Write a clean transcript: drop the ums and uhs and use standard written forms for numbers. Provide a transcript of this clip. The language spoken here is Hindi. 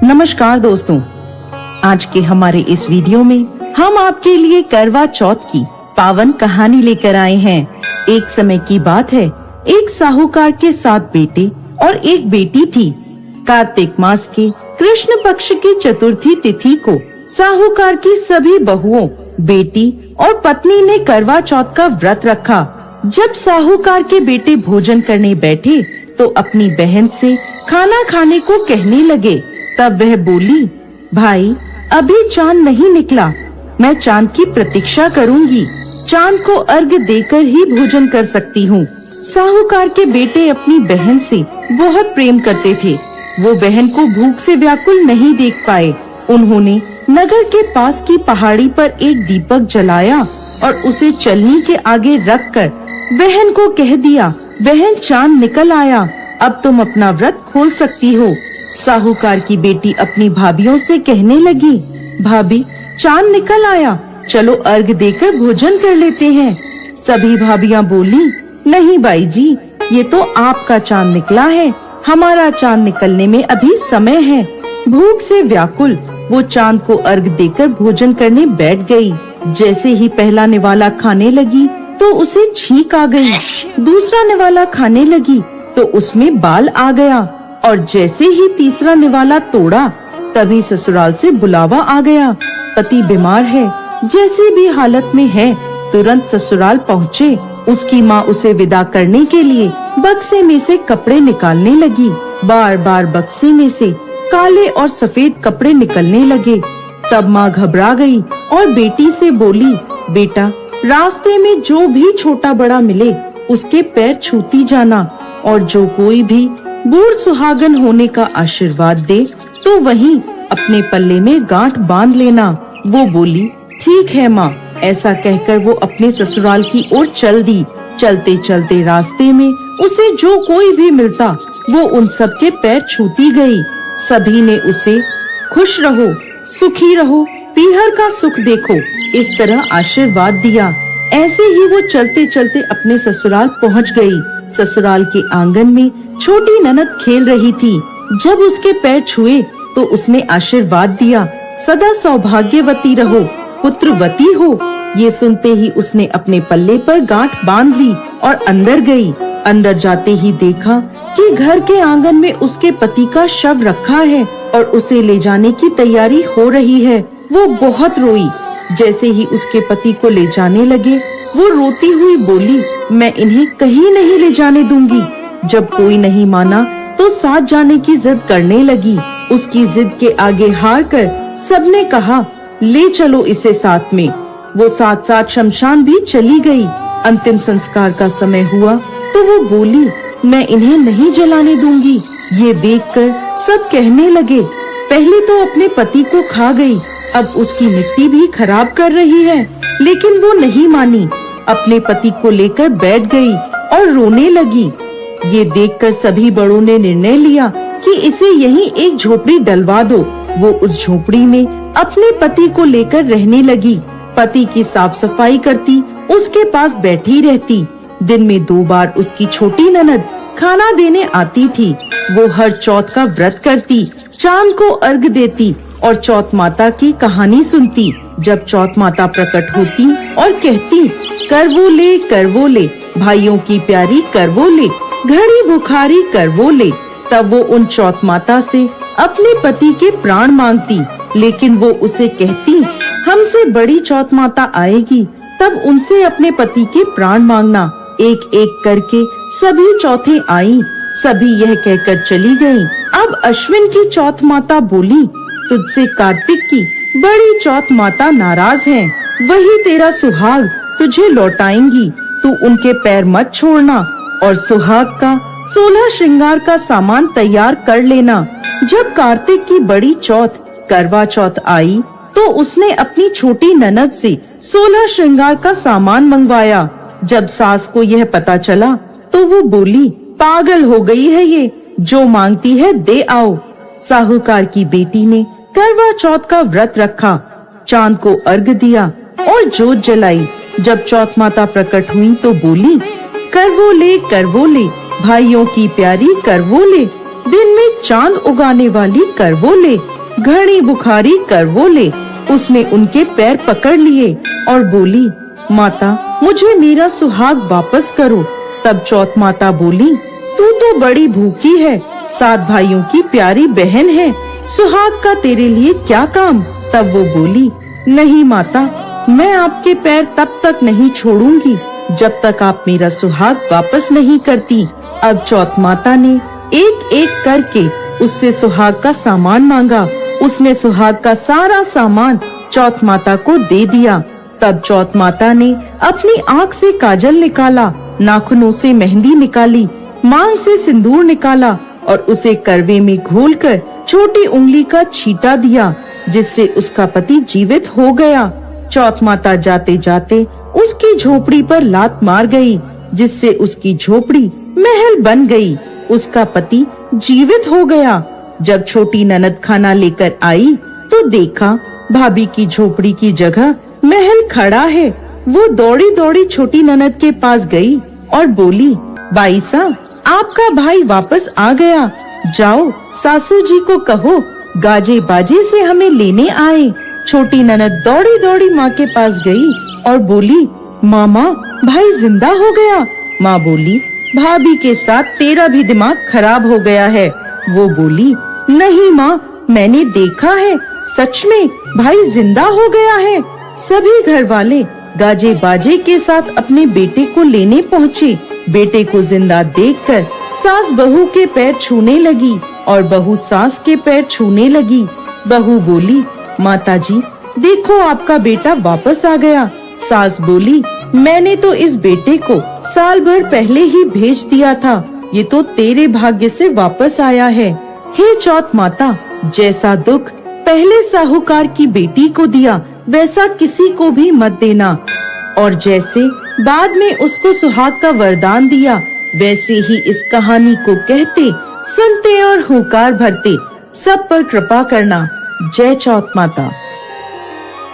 नमस्कार दोस्तों, आज के हमारे इस वीडियो में हम आपके लिए करवा चौथ की पावन कहानी लेकर आए हैं। एक समय की बात है, एक साहूकार के 7 बेटे और एक बेटी थी। कार्तिक मास के कृष्ण पक्ष की चतुर्थी तिथि को साहूकार की सभी बहुओं, बेटी और पत्नी ने करवा चौथ का व्रत रखा। जब साहूकार के बेटे भोजन करने बैठे तो अपनी बहन से खाना खाने को कहने लगे। तब वह बोली, भाई अभी चांद नहीं निकला, मैं चांद की प्रतीक्षा करूंगी। चांद को अर्घ देकर ही भोजन कर सकती हूँ। साहूकार के बेटे अपनी बहन से बहुत प्रेम करते थे। वो बहन को भूख से व्याकुल नहीं देख पाए। उन्होंने नगर के पास की पहाड़ी पर एक दीपक जलाया और उसे चलनी के आगे रखकर बहन को कह दिया, बहन चांद निकल आया, अब तुम अपना व्रत खोल सकती हो। साहूकार की बेटी अपनी भाभियों से कहने लगी, भाभी चांद निकल आया, चलो अर्घ देकर भोजन कर लेते हैं। सभी भाभियां बोली, नहीं बाई जी, ये तो आपका चांद निकला है, हमारा चांद निकलने में अभी समय है। भूख से व्याकुल वो चांद को अर्घ देकर भोजन करने बैठ गई। जैसे ही पहला निवाला खाने लगी तो उसे छींक आ गई। दूसरा निवाला खाने लगी तो उसमें बाल आ गया और जैसे ही तीसरा निवाला तोड़ा तभी ससुराल से बुलावा आ गया। पति बीमार है, जैसी भी हालत में है तुरंत ससुराल पहुँचे। उसकी माँ उसे विदा करने के लिए बक्से में से कपड़े निकालने लगी। बार बार बक्से में से काले और सफेद कपड़े निकलने लगे। तब माँ घबरा गई और बेटी से बोली, बेटा रास्ते में जो भी छोटा बड़ा मिले उसके पैर छूती जाना और जो कोई भी बूढ़ सुहागन होने का आशीर्वाद दे तो वहीं अपने पल्ले में गांठ बांध लेना। वो बोली, ठीक है माँ। ऐसा कहकर वो अपने ससुराल की ओर चल दी। चलते चलते रास्ते में उसे जो कोई भी मिलता वो उन सब के पैर छूती गई। सभी ने उसे खुश रहो, सुखी रहो, पीहर का सुख देखो, इस तरह आशीर्वाद दिया। ऐसे ही वो चलते चलते अपने ससुराल पहुँच गई। ससुराल के आंगन में छोटी ननद खेल रही थी। जब उसके पैर छुए तो उसने आशीर्वाद दिया, सदा सौभाग्यवती रहो, पुत्रवती हो। ये सुनते ही उसने अपने पल्ले पर गांठ बांध ली और अंदर गई। अंदर जाते ही देखा कि घर के आंगन में उसके पति का शव रखा है और उसे ले जाने की तैयारी हो रही है। वो बहुत रोई। जैसे ही उसके पति को ले जाने लगे वो रोती हुई बोली, मैं इन्हें कहीं नहीं ले जाने दूंगी। जब कोई नहीं माना तो साथ जाने की जिद करने लगी। उसकी जिद के आगे हार कर सबने कहा, ले चलो इसे साथ में। वो साथ साथ शमशान भी चली गई। अंतिम संस्कार का समय हुआ तो वो बोली, मैं इन्हें नहीं जलाने दूंगी। ये देखकर सब कहने लगे, पहले तो अपने पति को खा गई, अब उसकी मिट्टी भी खराब कर रही है। लेकिन वो नहीं मानी, अपने पति को लेकर बैठ गई और रोने लगी। ये देखकर सभी बड़ों ने निर्णय लिया कि इसे यहीं एक झोपड़ी डलवा दो। वो उस झोपड़ी में अपने पति को लेकर रहने लगी। पति की साफ सफाई करती, उसके पास बैठी रहती। दिन में 2 बार उसकी छोटी ननद खाना देने आती थी। वो हर चौथ का व्रत करती, चांद को अर्घ देती और चौथ माता की कहानी सुनती। जब चौथ माता प्रकट होती और कहती, करवो ले भाइयों की प्यारी करवो ले, घड़ी बुखारी करवो ले, तब वो उन चौथ माता से अपने पति के प्राण मांगती। लेकिन वो उसे कहती, हमसे बड़ी चौथ माता आएगी तब उनसे अपने पति के प्राण मांगना। एक एक करके सभी चौथें आई। सभी यह कहकर चली गयी। अब अश्विन की चौथ माता बोली, तुझसे कार्तिक की बड़ी चौथ माता नाराज है, वही तेरा सुहाग तुझे लौटाएंगी। तू उनके पैर मत छोड़ना और सुहाग का 16 श्रृंगार का सामान तैयार कर लेना। जब कार्तिक की बड़ी चौथ करवा चौथ आई तो उसने अपनी छोटी ननद से 16 श्रृंगार का सामान मंगवाया। जब सास को यह पता चला तो वो बोली, पागल हो गई है ये, जो मांगती है दे आओ। साहूकार की बेटी ने करवा चौथ का व्रत रखा, चांद को अर्घ दिया और जोत जलाई। जब चौथ माता प्रकट हुई तो बोली, करवो ले भाइयों की प्यारी करवोले, दिन में चांद उगाने वाली करवोले, घड़ी बुखारी करवोले। उसने उनके पैर पकड़ लिए और बोली, माता मुझे मेरा सुहाग वापस करो। तब चौथ माता बोली, तू तो बड़ी भूखी है, 7 भाइयों की प्यारी बहन है, सुहाग का तेरे लिए क्या काम। तब वो बोली, नहीं माता, मैं आपके पैर तब तक नहीं छोड़ूंगी जब तक आप मेरा सुहाग वापस नहीं करती। अब चौथ माता ने एक एक करके उससे सुहाग का सामान मांगा। उसने सुहाग का सारा सामान चौथ माता को दे दिया। तब चौथ माता ने अपनी आँख से काजल निकाला, नाखूनों से मेहंदी निकाली, मांग से सिंदूर निकाला और उसे करवे में घोलकर छोटी उंगली का छींटा दिया, जिससे उसका पति जीवित हो गया। चौथ माता जाते जाते उसकी झोपड़ी पर लात मार गई, जिससे उसकी झोपड़ी महल बन गई। उसका पति जीवित हो गया। जब छोटी ननद खाना लेकर आई तो देखा भाभी की झोपड़ी की जगह महल खड़ा है। वो दौड़ी दौड़ी छोटी ननद के पास गई और बोली, बाईसा, आपका भाई वापस आ गया, जाओ सासू जी को कहो गाजे बाजे से हमें लेने आए। छोटी ननद दौड़ी दौड़ी माँ के पास गई और बोली, मामा भाई जिंदा हो गया। माँ बोली, भाभी के साथ तेरा भी दिमाग खराब हो गया है। वो बोली, नहीं माँ, मैंने देखा है, सच में भाई जिंदा हो गया है। सभी घर वाले गाजे बाजे के साथ अपने बेटे को लेने पहुँचे। बेटे को जिंदा देखकर सास बहू के पैर छूने लगी और बहू सास के पैर छूने लगी। बहू बोली, माताजी देखो आपका बेटा वापस आ गया। सास बोली, मैंने तो इस बेटे को साल भर पहले ही भेज दिया था, ये तो तेरे भाग्य से वापस आया है। हे चौथ माता, जैसा दुख पहले साहूकार की बेटी को दिया वैसा किसी को भी मत देना, और जैसे बाद में उसको सुहाग का वरदान दिया वैसे ही इस कहानी को कहते, सुनते और हुंकार भरते सब पर कृपा करना। जय चौथ माता।